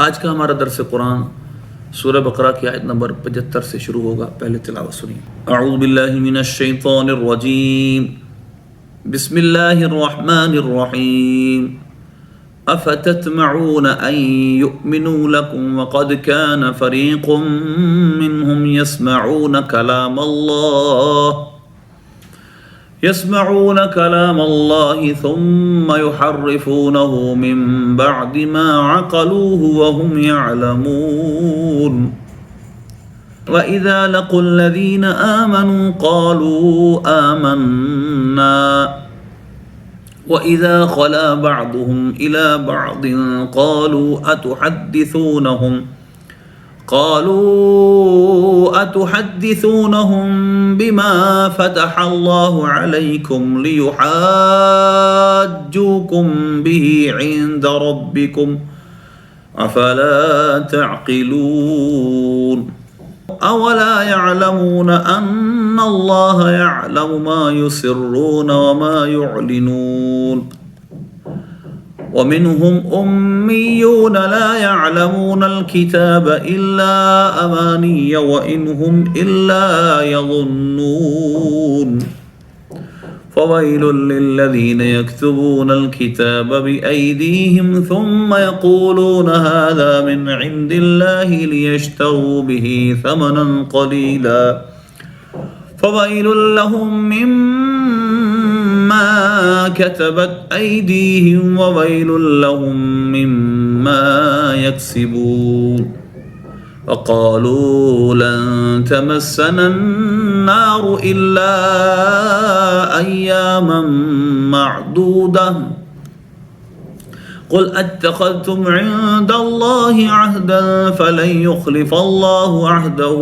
آج کا ہمارا درس قرآن سورہ بقرہ کی آیت نمبر 75 سے شروع ہوگا. پہلے تلاوت سنیے. اعوذ باللہ من الشیطان الرجیم. بسم اللہ الرحمن الرحیم. افتطمعون ان یؤمنوا لکم وقد کان فریق منهم يسمعون كلام الله ثم يحرفونه من بعد ما عقلوه وهم يعلمون وإذا لقوا الذين آمنوا قالوا آمنا وإذا خلا بعضهم إلى بعض قالوا أتحدثونهم بما فتح الله عليكم ليحاجوكم به عند ربكم أفلا تعقلون أولا يعلمون أن الله يعلم ما يسرون وما يعلنون ومنهم أميون لا يعلمون الكتاب إلا أماني وإن هم إلا يظنون فويل للذين يكتبون الكتاب بأيديهم ثم يقولون هذا من عند الله ليشتروا به ثمنا قليلا فويل لهم مما كتبت أيديهم وويل لهم مما يكسبون وقالوا لن تمسنا النار إلا أياما معدودة قل اتخذتم عند الله عهدا فلن يخلف الله عهده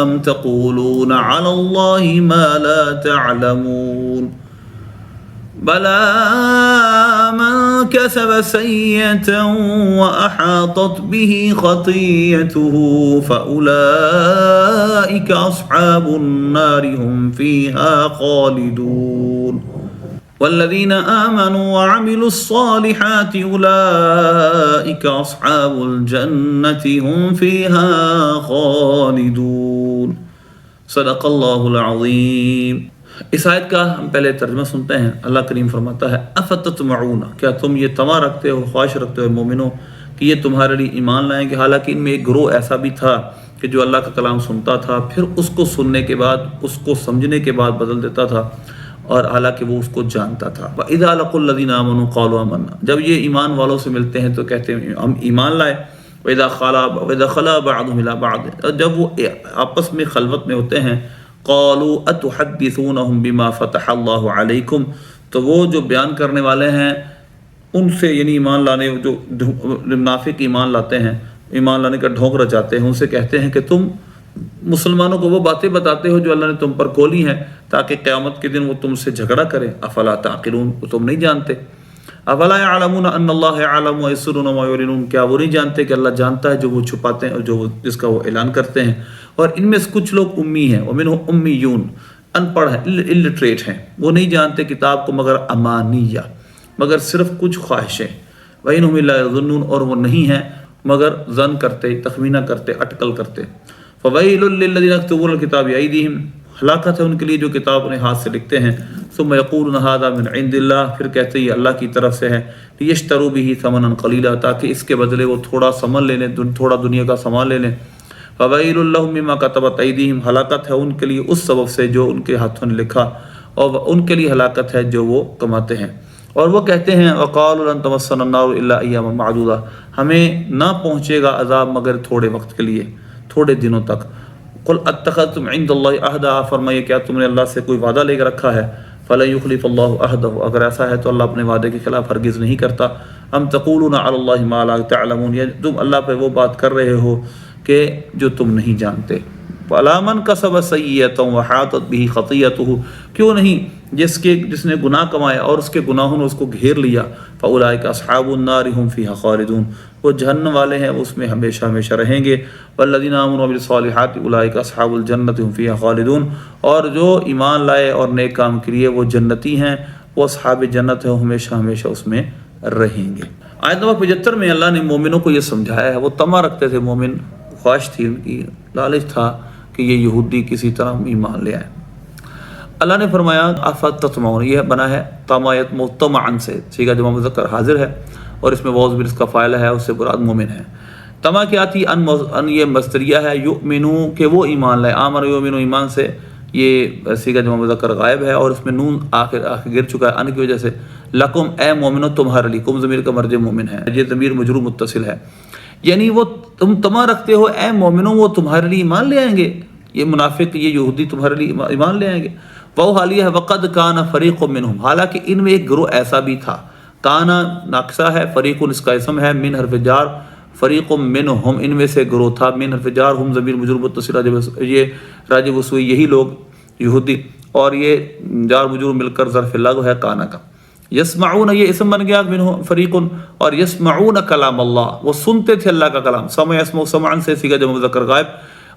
أم تقولون على الله ما لا تعلمون بلى من كسب سيئة وأحاطت به خطيئته فأولئك أصحاب النار هم فيها خالدون والذين آمنوا وعملوا الصالحات أولئك أصحاب الجنة هم فيها خالدون صدق اللہ العظیم. اس آیت کا ہم پہلے ترجمہ سنتے ہیں. اللہ کریم فرماتا ہے افتطمعون، کیا تم یہ طمع رکھتے ہو، خواہش رکھتے ہو مومنوں کہ یہ تمہارے لیے ایمان لائیں گے، حالانکہ ان میں ایک گروہ ایسا بھی تھا کہ جو اللہ کا کلام سنتا تھا پھر اس کو سننے کے بعد اس کو سمجھنے کے بعد بدل دیتا تھا، اور حالانکہ وہ اس کو جانتا تھا. وَإِذَا لَقُوا الَّذِينَ آمَنُوا قَالُوا آمَنَّا، جب یہ ایمان والوں سے ملتے ہیں تو کہتے ہیں ہم ایمان لائے. وَإِذَا خَلَا بَعْضُهُمْ إِلَىٰ بَعْضٍ، جب وہ آپس میں خلوت میں ہوتے ہیں قَالُوا أَتُحَدِّثُونَهُمْ بِمَا فَتَحَ اللَّهُ عَلَيْكُمْ، تو وہ جو بیان کرنے والے ہیں ان سے، یعنی ایمان لانے جو منافق ایمان لاتے ہیں، ایمان لانے کا ڈھونگ رچاتے ہیں، ان سے کہتے ہیں کہ تم مسلمانوں کو وہ باتیں بتاتے ہو جو اللہ نے تم پر کھولی ہیں تاکہ قیامت کے دن وہ تم سے جھگڑا کرے. افلا تعقلون، تم نہیں جانتے. افلا يعلمون ان اللہ يعلم ما يسرون وما يعلنون، کیا وہ نہیں جانتے کہ اللہ جانتا ہے جو وہ چھپاتے ہیں اور جو جس کا وہ اعلان کرتے ہیں. اور ان میں سے کچھ لوگ امی ہیں، ومنهم امیون، ان پڑھ ہیں، الٹریٹ ہیں، وہ نہیں جانتے کتاب کو مگر امانیہ، مگر صرف کچھ خواہشیں. وَإِنْهُمْ إِلَّا يَظُنُّونَ، اور وہ نہیں ہیں مگر ظن کرتے، تخمینہ کرتے، اٹکل کرتے. فَوَيْلٌ لِّلَّذِينَ يَكْتُبُونَ الْكِتَابَ بِأَيْدِيهِمْ، ہلاکت ہے ان کے لیے جو کتاب اپنے ہاتھ سے لکھتے ہیں. ثُمَّ يَقُولُونَ هَذَا مِنْ عِنْدِ اللَّهِ، پھر کہتے ہیں یہ اللہ کی طرف سے ہے. لِيَشْتَرُوا بِهِ ثَمَنًا قَلِيلًا، تاکہ اس کے بدلے وہ تھوڑا سامان لے لیں، تھوڑا دنیا کا سامان لے لیں. فَوَيْلٌ لَّهُم مِّمَّا كَتَبَتْ أَيْدِيهِمْ، ہلاکت ہے ان کے لیے اس سبب سے جو ان کے ہاتھوں نے لکھا، اور ان کے لیے ہلاکت ہے جو وہ کماتے ہیں. اور وہ کہتے ہیں وَقَالُوا لَن تَمَسَّنَا النَّارُ إِلَّا أَيَّامًا مَّعْدُودَةً، ہمیں نہ پہنچے گا عذاب مگر تھوڑے وقت کے لیے، تھوڑے دنوں تک. قُلْ أَتَّخَذْتُمْ عِندَ اللَّهِ عَهْدًا، فرمائیے کیا تم نے اللہ سے کوئی وعدہ لے کر رکھا ہے. فَلَن يُخْلِفَ اللَّهُ عَهْدَهُ، اگر ایسا ہے تو اللہ اپنے وعدے کے خلاف ہرگز نہیں کرتا. أَمْ تَقُولُونَ عَلَى اللَّهِ مَا لَا تَعْلَمُونَ، یا تم اللہ پہ وہ بات کر رہے ہو کہ جو تم نہیں جانتے. فَلَا مَنْ كَسَبَ سَيِّئَةً وَحَاطَتْ بِهِ خَطِيئَتُهُ، کیوں نہیں جس نے گناہ کمایا اور اس کے گناہوں نے اس کو گھیر لیا. فَأُولَٰئِكَ أَصْحَابُ النَّارِ هُمْ فِيهَا خَالِدُونَ، وہ جہنم والے ہیں، اس میں ہمیشہ ہمیشہ رہیں گے. وَالَّذِينَ آمَنُوا وَعَمِلُوا الصَّالِحَاتِ أُولَٰئِكَ أَصْحَابُ الْجَنَّةِ هُمْ فِيهَا خَالِدُونَ، اور جو ایمان لائے اور نیک کام کیے وہ جنتی ہیں، وہ اصحاب جنت ہیں، ہمیشہ ہمیشہ اس میں رہیں گے. آیت نمبر 75 میں اللہ نے مومنوں کو یہ سمجھایا ہے. وہ طمع رکھتے تھے مومن، خواہش تھی ان کی، لالچ تھا کہ یہ یہودی کسی طرح ایمان لے آئے. اللہ نے فرمایا افتطمعون، یہ بنا ہے طمعیت مطمعن سے، صیغہ جمع مذکر حاضر ہے اور اس میں واو ضمیر اس کا فاعل ہے، اس سے مراد مومن ہے. طمع کیا تھی؟ ان یہ مصدریہ ہے، یؤمنو کہ وہ ایمان لائے، آمن یؤمنو ایمان سے، یہ صیغہ جمع مذکر غائب ہے اور اس میں نون آخر گر چکا ہے ان کی وجہ سے. لکم اے مومنو تمہارے لیے، کم ضمیر کا مرجع مومن ہے، یہ ضمیر مجرور متصل ہے، یعنی وہ تم طمع رکھتے ہو اے مومنو وہ تمہارے لیے ایمان لے آئیں گے، یہ منافق یہ یہودی تمہارے لیے ایمان لے آئیں گے. وہ حالیہ ہے وقد کان فریق منہم، حالانکہ ان میں ایک گروہ ایسا بھی تھا. کانا ناقصہ ہے، فریق اس کا اسم ہے، من حرف جار، فریق منہم ان میں سے گروہ تھا، من حرف جار ہم ضمیر مجرور متصل، یہ راجب وسوئی یہی لوگ یہودی، اور یہ جار مجرور مل کر ظرف لغو ہے کانا کا. یسمعون یہ اسم بن گیا منہم فریق، اور یسمعون کلام اللہ وہ سنتے تھے اللہ کا کلام. سمع یسمع سمعن سے صیغہ جمع مذکر غائب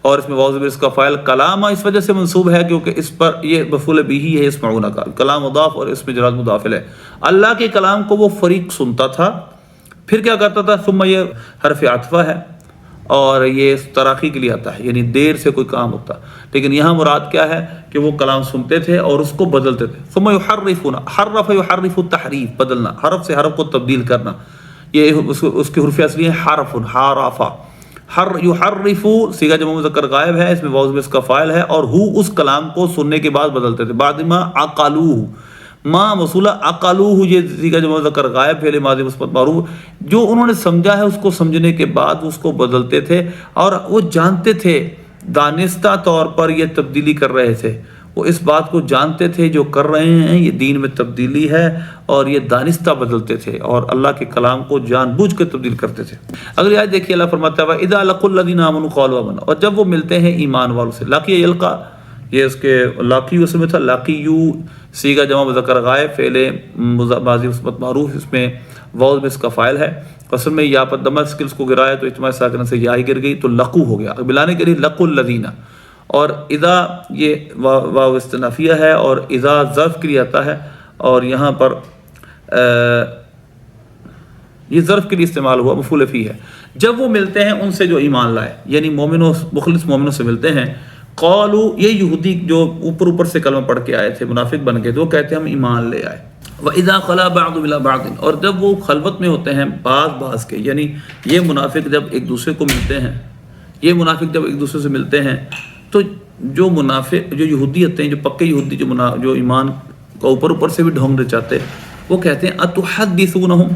اور اس میں واو ضمیر اس کا فاعل کلام اس وجہ سے منصوب ہے کیونکہ اس پر یہ مفعول به ہے یسمعون کا، کلام مضاف اور اس میں جراد مضاف ہے. اللہ کے کلام کو وہ فریق سنتا تھا، پھر کیا کرتا تھا؟ ثم یہ حرف عطفہ ہے اور یہ تراخی کے لیے آتا ہے، یعنی دیر سے کوئی کام ہوتا، لیکن یہاں مراد کیا ہے کہ وہ کلام سنتے تھے اور اس کو بدلتے تھے. ثم یحرفون، حرف یحرف تحریف بدلنا، حرف سے حرف کو تبدیل کرنا، یہ اس کے حروف اصلی ہیں حرف حرف. یحرف صیغہ جمع مذکر غائب ہے، اس میں واو ضمیر اس کا فاعل ہے اور ہو اس کلام کو سننے کے بعد بدلتے تھے. بعد ما عقلوہ، ما موصولہ عقلوہ یہ صیغہ جمع مذکر غائب فعل ماضی مثبت معروف، جو انہوں نے سمجھا ہے اس کو سمجھنے کے بعد اس کو بدلتے تھے اور وہ جانتے تھے، دانستہ طور پر یہ تبدیلی کر رہے تھے، وہ اس بات کو جانتے تھے جو کر رہے ہیں یہ دین میں تبدیلی ہے اور یہ دانستہ بدلتے تھے اور اللہ کے کلام کو جان بوجھ کے تبدیل کرتے تھے. اگلی آیت دیکھیے اللہ فرماتا ہے اذا لقوا الذین آمنوا قالوا آمنا، اور جب وہ ملتے ہیں ایمان والوں سے. لاقی یلقا یہ اس کے لاقی اس میں تھا، لاقیو صیغہ جمع مذکر غائب فعل ماضی مثبت معروف، اس میں واو اس کا فاعل ہے، اصل میں یا پر دمہ اسکلس کو گرایا تو اجتماع ساکنہ سے یا ہی گر گئی تو لقو ہو گیا، ملانے کے لیے لقوا الذین. اور اذا یہ واو استنافیہ ہے اور اذا ظرف کے لیے آتا ہے اور یہاں پر یہ ظرف کے لیے استعمال ہوا، مفعول فی ہے. جب وہ ملتے ہیں ان سے جو ایمان لائے، یعنی مومنوں مخلص مومنوں سے ملتے ہیں، قالوا یہ یہودی جو اوپر سے کلمہ پڑھ کے آئے تھے منافق بن کے، تو وہ کہتے ہیں ہم ایمان لے آئے. وَإِذَا خَلَا بَعْضُ إِلَىٰ بَعْضٍ، اور جب وہ خلوت میں ہوتے ہیں بعض کے، یعنی یہ منافق جب ایک دوسرے کو ملتے ہیں، یہ منافق جب ایک دوسرے سے ملتے ہیں تو جو منافق جو یہودی ہوتے ہیں، جو پکے یہودی جو ایمان کو اوپر سے بھی ڈھونگنا چاہتے، وہ کہتے ہیں اتحدثونہم،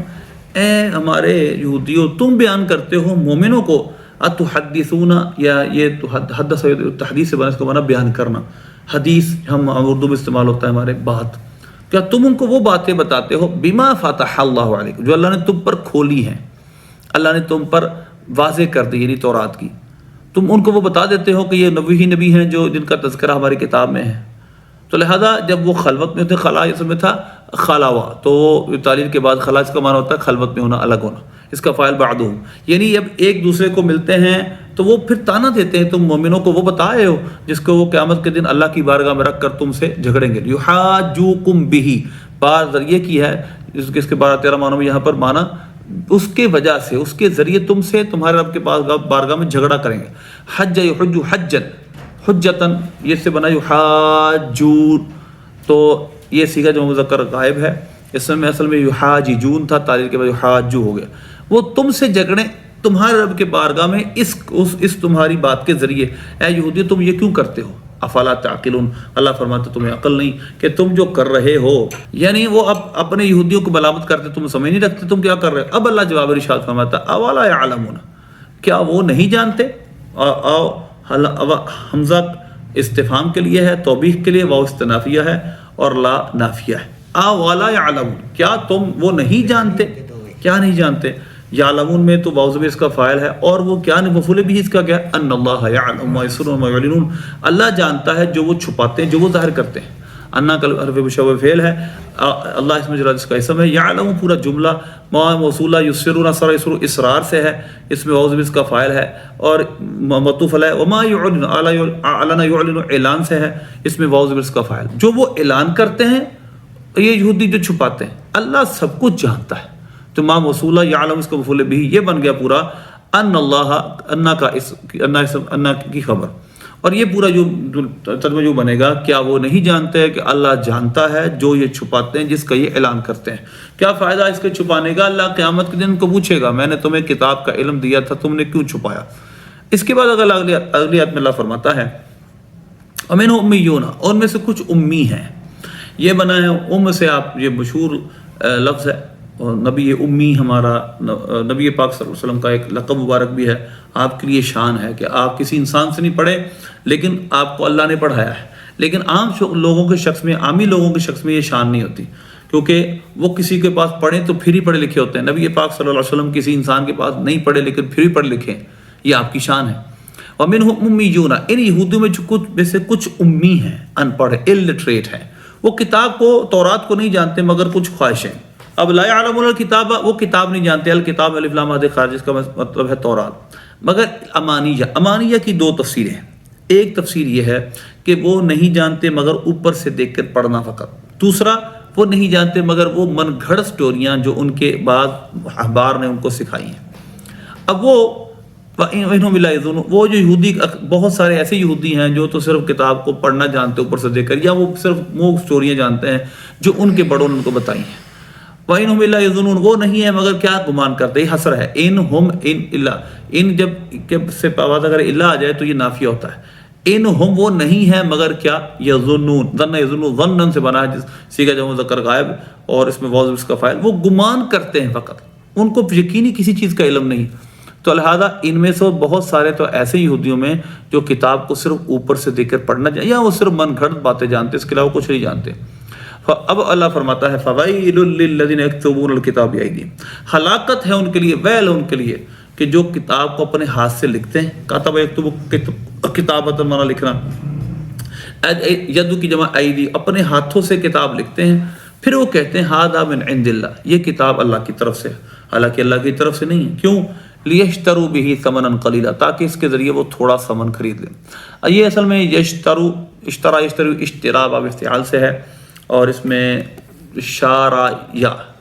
اے ہمارے یہودیوں تم بیان کرتے ہو مومنوں کو، اتحدثون یا یہ حدث تحدیث سے بنا، اس کا معنی بیان کرنا، حدیث ہم اردو میں استعمال ہوتا ہے ہمارے بات، کیا تم ان کو وہ باتیں بتاتے ہو بما فتح اللہ علیکم جو اللہ نے تم پر کھولی ہیں، اللہ نے تم پر واضح کر دی، یعنی تورات کی، تم ان کو وہ بتا دیتے ہو کہ یہ نبی ہیں جو جن کا تذکرہ ہماری کتاب میں ہے. تو لہذا جب وہ خلوت میں تھے، خلا اس میں تھا خلاوا، تو وہ تعلیل کے بعد خلا اس کا معنی ہوتا ہے خلوت میں ہونا، الگ ہونا، اس کا فاعل بعدہم، یعنی جب ایک دوسرے کو ملتے ہیں تو وہ پھر تانا دیتے ہیں تم مومنوں کو وہ بتائے ہو جس کو وہ قیامت کے دن اللہ کی بارگاہ میں رکھ کر تم سے جھگڑیں گے. یحاجوکم بہ، بار ذریعے کی ہے اس کے 12-13 معنوں میں یہاں پر معنی اس کے وجہ سے، اس کے ذریعے تم سے تمہارے رب کے پاس بارگاہ میں جھگڑا کریں گے. حج یحج حجن حجتن، یہ سے بنا یحاجون، تو یہ صیغہ جو مذکر غائب ہے، اس میں اصل میں یحاججون تھا، تعلیل کے بعد یحاجو ہو گیا. وہ تم سے جھگڑیں تمہارے رب کے بارگاہ میں اس تمہاری بات کے ذریعے. اے یہودی تم یہ کیوں کرتے ہو؟ افلا تعقلون، اللہ فرماتا تمہیں عقل نہیں کہ تم جو کر رہے ہو، یعنی وہ اب اپنے یہودیوں کو ملامت کرتے، تم سمجھ نہیں رکھتے تم کیا کر رہے ہو. اب اللہ جواب ارشاد فرماتا اولا یعلمون، کیا وہ نہیں جانتے؟ حمزہ استفہام کے لیے ہے، توبیخ کے لیے، واو استنافیہ ہے اور لا نافیہ ہے. اولا یعلمون، کیا تم وہ نہیں جانتے؟ کیا نہیں جانتے؟ یعلمون میں تو واو ضمیر اس کا فاعل ہے اور وہ کیا نہیں، مفعول بھی اس کا کیا، ان اللہ یعلم ما یسرون ما یعلنون، اللہ جانتا ہے جو وہ چھپاتے ہیں جو وہ ظاہر کرتے ہیں. انا کل حرف مشبہ فعل ہے، اللہ اس میں جس کا اسم ہے. یعلم پورا جملہ ما موصولہ، یسرون اثر اسرار سے ہے، اس میں واو ضمیر اس کا فاعل ہے اور معطوف علیہ. وما یعلن اعلن یعلن اعلان سے ہے، اس میں واو ضمیر اس کا فاعل. جو وہ اعلان کرتے ہیں، یہ یہودی جو چھپاتے ہیں، اللہ سب کچھ جانتا ہے. تو ما موصولہ یعلم اس کا مفعول بھی یہ بن گیا پورا ان اللہ انا کی خبر. اور یہ پورا جو ترجمہ جو بنے گا، کیا وہ نہیں جانتے کہ اللہ جانتا ہے جو یہ چھپاتے ہیں، جس کا یہ اعلان کرتے ہیں. کیا فائدہ اس کے چھپانے کا؟ اللہ قیامت کے دن کو پوچھے گا میں نے تمہیں کتاب کا علم دیا تھا، تم نے کیوں چھپایا. اس کے بعد اگر اگلی آیت میں اللہ فرماتا ہے وَمِنْهُمْ أُمِّيُّونَ، اور ان میں سے کچھ امی ہیں. یہ بنا ہے سے آپ، یہ مشہور لفظ ہے، اور نبی امی ہمارا نبی پاک صلی اللہ علیہ وسلم کا ایک لقب مبارک بھی ہے. آپ کے لیے شان ہے کہ آپ کسی انسان سے نہیں پڑھے، لیکن آپ کو اللہ نے پڑھایا ہے. لیکن عام لوگوں کے شخص میں، عامی لوگوں کے شخص میں یہ شان نہیں ہوتی، کیونکہ وہ کسی کے پاس پڑھیں تو پھر ہی پڑھے لکھے ہوتے ہیں. نبی پاک صلی اللہ علیہ وسلم کسی انسان کے پاس نہیں پڑھے لیکن پھر ہی پڑھے لکھے ہیں، یہ آپ کی شان ہے. وَمِنْهُمْ أُمِّيُّونَ، ان یہودیوں میں سے کچھ امی ہیں، ان پڑھ، الٹریٹ ہیں. وہ کتاب کو، تورات کو نہیں جانتے مگر کچھ خواہشیں. اب لا يعلمون الکتاب، وہ کتاب نہیں جانتے، الکتاب الف لام مد خارج، اس کا مطلب ہے تورات، مگر امانیہ کی دو تفسیریں ہیں. ایک تفسیر یہ ہے کہ وہ نہیں جانتے مگر اوپر سے دیکھ کر پڑھنا فقط. دوسرا، وہ نہیں جانتے مگر وہ من گھڑ سٹوریاں جو ان کے بعد احبار نے ان کو سکھائی ہیں. اب وہ جو یہودی، بہت سارے ایسے یہودی ہیں جو تو صرف کتاب کو پڑھنا جانتے اوپر سے دیکھ کر، یا وہ صرف منہ سٹوریاں جانتے ہیں جو ان کے بڑوں نے ان کو بتائی ہیں. وَإِنْهُمْ إِلَّا يَظُنُّونَ، وہ نہیں ہے مگر کیا گمان کرتے. یہ حسر ہے، ان جب سے پاواز اگر الا آ جائے تو یہ نافیہ ہوتا ہے. انہم، وہ نہیں ہے مگر کیا، یظنون، ظنن سے بنا ہے، جس صیغہ جمع مذکر غائب اور اس میں واو اس کا فاعل. وہ گمان کرتے ہیں فقط، ان کو یقینی کسی چیز کا علم نہیں. تو لہذا ان میں سے بہت سارے تو ایسے یہودیوں میں جو کتاب کو صرف اوپر سے دیکھ کر پڑھنا جانتے، یا وہ صرف من گھڑت باتیں جانتے، اس کے علاوہ کچھ نہیں جانتے. اب اللہ فرماتا ہے فَوَيْلٌ لِّلَّذِينَ يَكْتُبُونَ الْكِتَابَ بِأَيْدِيهِمْ، ہلاکت ہے ان کے لیے، ویل ان کے لیے کہ جو کتاب کو اپنے ہاتھ سے لکھتے ہیں. کاتب یکتب، کتابۃ مانا لکھنا، ید کی جمع ایدی، اپنے ہاتھوں سے کتاب لکھتے ہیں. پھر وہ کہتے ہیں ھذا من عند اللہ، یہ کتاب اللہ کی طرف سے، حالانکہ اللہ کی طرف سے نہیں ہے. کیوں؟ لیشتروا بہ ثمنا قلیلا، تاکہ اس کے ذریعے وہ تھوڑا سمن خرید لیں. یہ اصل میں یشترو، اشترا باب افتعال سے ہے، اور اس میں شارع،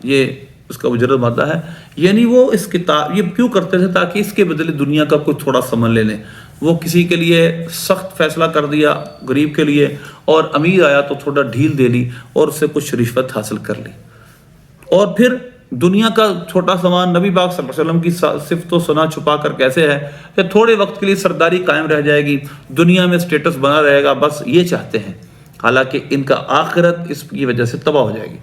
یہ اس کا مجرد مادہ ہے. یعنی وہ اس کتاب، یہ کیوں کرتے تھے؟ تاکہ اس کے بدلے دنیا کا کوئی تھوڑا سمن لے لیں. وہ کسی کے لیے سخت فیصلہ کر دیا غریب کے لیے، اور امیر آیا تو تھوڑا ڈھیل دے لی اور اس سے کچھ رشوت حاصل کر لی. اور پھر دنیا کا چھوٹا سامان، نبی پاک صلی اللہ علیہ وسلم کی صفت و ثنا چھپا کر کیسے ہے کہ تھوڑے وقت کے لیے سرداری قائم رہ جائے گی، دنیا میں سٹیٹس بنا رہے گا، بس یہ چاہتے ہیں. حالانکہ ان کا آخرت اس کی وجہ سے تباہ ہو جائے گی.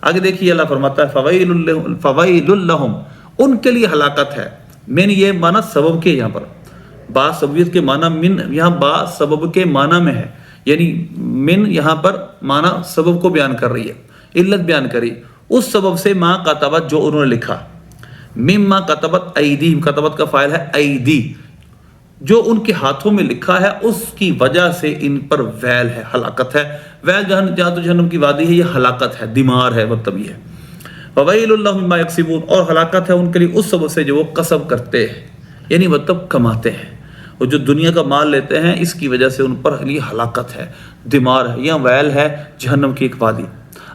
آگے دیکھیے اللہ فرماتا ہے فویل لہم، ان کے لیے ہلاکت ہے. من یہ معنی سبب کے، یہاں پر با سببیت کے معنی من، یہاں با سبب کے معنی میں ہے، یعنی من یہاں پر معنی سبب کو بیان کر رہی ہے، علت بیان کری. اس سبب سے ما کتبت، جو انہوں نے لکھا، مما کتبت ایدیہم، کتبت کا فاعل ہے ایدی، جو ان کے ہاتھوں میں لکھا ہے، اس کی وجہ سے ان پر ویل ہے، ہلاکت ہے. ویل جہاں تو جہنم کی وادی ہے، یہ ہلاکت ہے، دمار ہے، مطلب یہ ہے. وَوَيْلٌ لَّهُم مِّمَّا يَكْسِبُونَ، اور ہلاکت ہے ان کے لیے اس سبب سے جو وہ کسب کرتے ہیں، یعنی مطلب کماتے ہیں. اور جو دنیا کا مال لیتے ہیں، اس کی وجہ سے ان پر یہ ہلاکت ہے، دمار ہے. یہ ویل ہے، جہنم کی ایک وادی.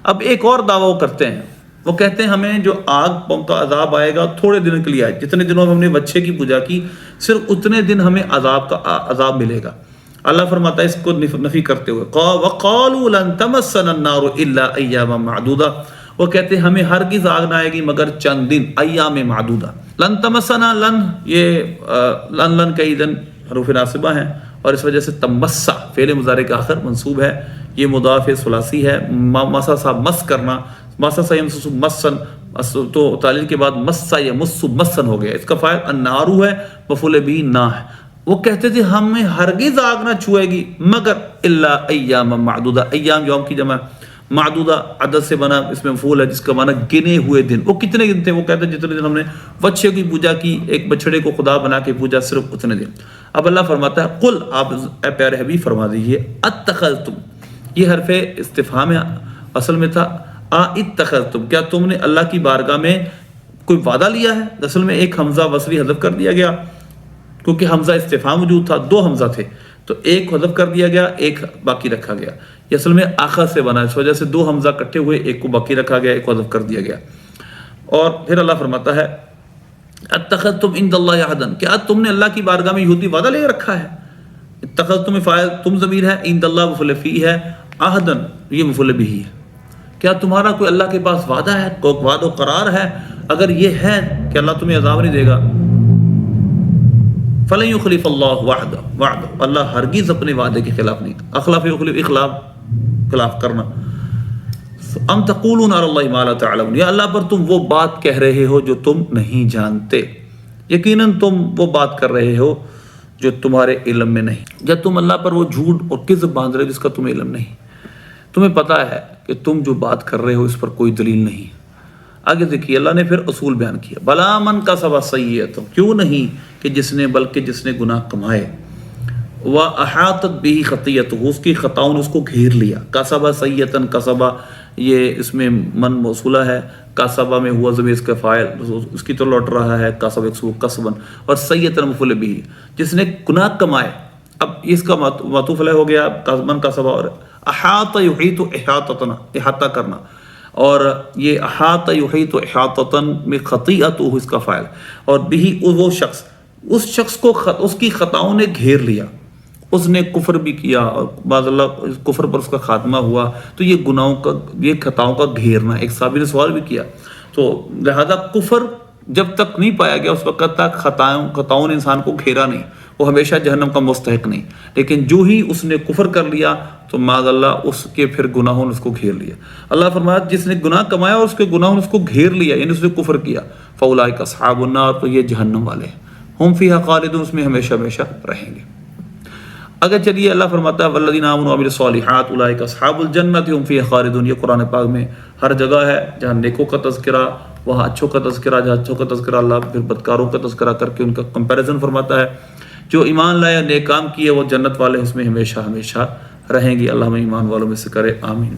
اب ایک اور دعویٰ وہ کرتے ہیں، وہ کہتے ہیں ہمیں جو آگ کا عذاب آئے گا تھوڑے دن کے لیے آئے، جتنے دنوں میں ہم نے بچے کی پوجا کی صرف اتنے دن ہمیں عذاب ملے گا. اللہ فرماتا ہے اس کو نفی کرتے ہوئے وَقَالُوا لَن تَمَسَّنَا النَّارُ إِلَّا أَيَّامًا مَعْدُودَةً، وہ کہتے ہیں ہمیں ہرگز آگ نہ آئے گی مگر چند دن، ایام معدودہ. لن تمسنا، لن یہ لن کئی دن حروف ناصبہ ہیں، اور اس وجہ سے تمسا فعل مضارع کا آخر منصوب ہے. یہ مضاف ثلاثی ہے، مسا سا مس کرنا، مسا سا یمسس مسن، تو تعلیل کے بعد مسا یمس مسن ہو گیا. اس کا فاعل النارو ہے، مفعول بھی نہ ہے. وہ کہتے تھے ہمیں ہرگز آگ نہ چھوئے گی مگر الا ایام معدودہ. ایام یوم کی جمع، معدودہ عدد سے بنا، اس میں مفعول ہے جس کا معنی گنے ہوئے دن. وہ کتنے دن تھے؟ وہ کہتے ہیں جتنے دن ہم نے بچے کی پوجا کی، ایک بچڑے کو خدا بنا کے پوجا، صرف اتنے دن. اب اللہ فرماتا ہے قل، آپ اے پیارے حبیب فرما دیجئے، اتخذتم، یہ حرف استفہام اصل میں تھا، اتخذتم، کیا تم نے اللہ کی بارگاہ میں کوئی وعدہ لیا ہے؟ اصل میں ایک حمزہ وصلی حذف کر دیا گیا، کیونکہ حمزہ استفہام موجود تھا، دو حمزہ تھے تو ایک حذف کر دیا گیا، ایک باقی رکھا گیا. یہ اصل میں آخر سے بنا، اس وجہ سے دو حمزہ کٹھے ہوئے، ایک کو باقی رکھا گیا، ایک کو حذف کر دیا گیا. اور پھر اللہ فرماتا ہے اتخذتم عند اللہ عہدا، کیا تم نے اللہ کی بارگاہ میں یہودی وعدہ لے رکھا ہے؟ اتخذتم فاعل تم ضمیر ہے، عند اللہ مفعول فی ہے، عہدا یہ مفعول بہ ہے. کیا تمہارا کوئی اللہ کے پاس وعدہ ہے، کوئی وعدہ و قرار ہے؟ اگر یہ ہے کہ اللہ تمہیں عذاب نہیں دے گا، فلن یخلف اللہ وعدہ، اللہ ہرگز اپنے وعدے کے خلاف نہیں. اخلاف یخلف خلاف کرنا. ام تقولون علی اللہ ما لا تعلمون، یا اللہ پر تم وہ بات کہہ رہے ہو جو تم نہیں جانتے. یقیناً تم وہ بات کر رہے ہو جو تمہارے علم میں نہیں. یا تم اللہ پر وہ جھوٹ اور کذب باندھ رہے ہو جس کا تمہیں علم نہیں. تمہیں پتہ ہے کہ تم جو بات کر رہے ہو اس پر کوئی دلیل نہیں. آگے دیکھیے اللہ نے پھر اصول بیان کیا. بلا من کسب سیئۃ، کیوں نہیں کہ جس نے گناہ کمائے، وَأَحَاطَتْ بِهِ خَطِيئَتُهُ، اس کی خطاؤں نے اس کو گھیر لیا. کسب سیئۃ، کسب یہ اس میں من موصولہ ہے، کسب میں ہوا ضمیر اس کا فاعل اس کی تو لوٹ رہا ہے، کسب کسبن، اور سیئۃ مفعول بہ، جس نے گناہ کمائے. اب اس کا معطوف علیہ ہو گیا من کسب، اور احاط یحیط احاطتن، احاطہ کرنا، اور یہ احاط یحیط احاطتن میں خطیئت اس کا فاعل، اور بھی وہ شخص، اس شخص کو اس کی خطاؤں نے گھیر لیا. اس نے کفر بھی کیا اور بعض اللہ کفر پر اس کا خاتمہ ہوا. تو یہ گناہوں کا، یہ خطاؤں کا گھیرنا. ایک صحابی نے سوال بھی کیا، تو لہذا کفر جب تک نہیں پایا گیا اس وقت تک خطاؤں نے انسان کو گھیرا نہیں، وہ ہمیشہ جہنم کا مستحق نہیں. لیکن جو ہی اس نے کفر کر لیا تو معاذ اللہ اس کے پھر گناہوں نے اس کو گھیر لیا. اللہ فرمایا جس نے گناہ کمایا اور اس کے گناہوں نے اس کو گھیر لیا، یعنی اس نے کفر کیا، فاولئک اصحاب النار، تو یہ جہنم والے ہیں، ہم فیہا خالدون، اس میں ہمیشہ ہمیشہ رہیں گے. اگر چلیے اللہ فرماتا ہے والذین آمنوا وعملوا الصالحات اولئک اصحاب الجنۃ هم فیہا خالدون. یہ قرآن پاک میں ہر جگہ ہے جہاں نیکوں کا تذکرہ، وہاں اچھوں کا تذکرہ، جہاں اچھوں کا تذکرہ اللہ پھر بدکاروں کا تذکرہ کر کے ان کا کمپیریزن فرماتا ہے. جو ایمان لائے نیک کام کیے وہ جنت والے اس میں ہمیشہ ہمیشہ رہیں گے. اللہ ہمیں ایمان والوں میں سے کرے، آمین.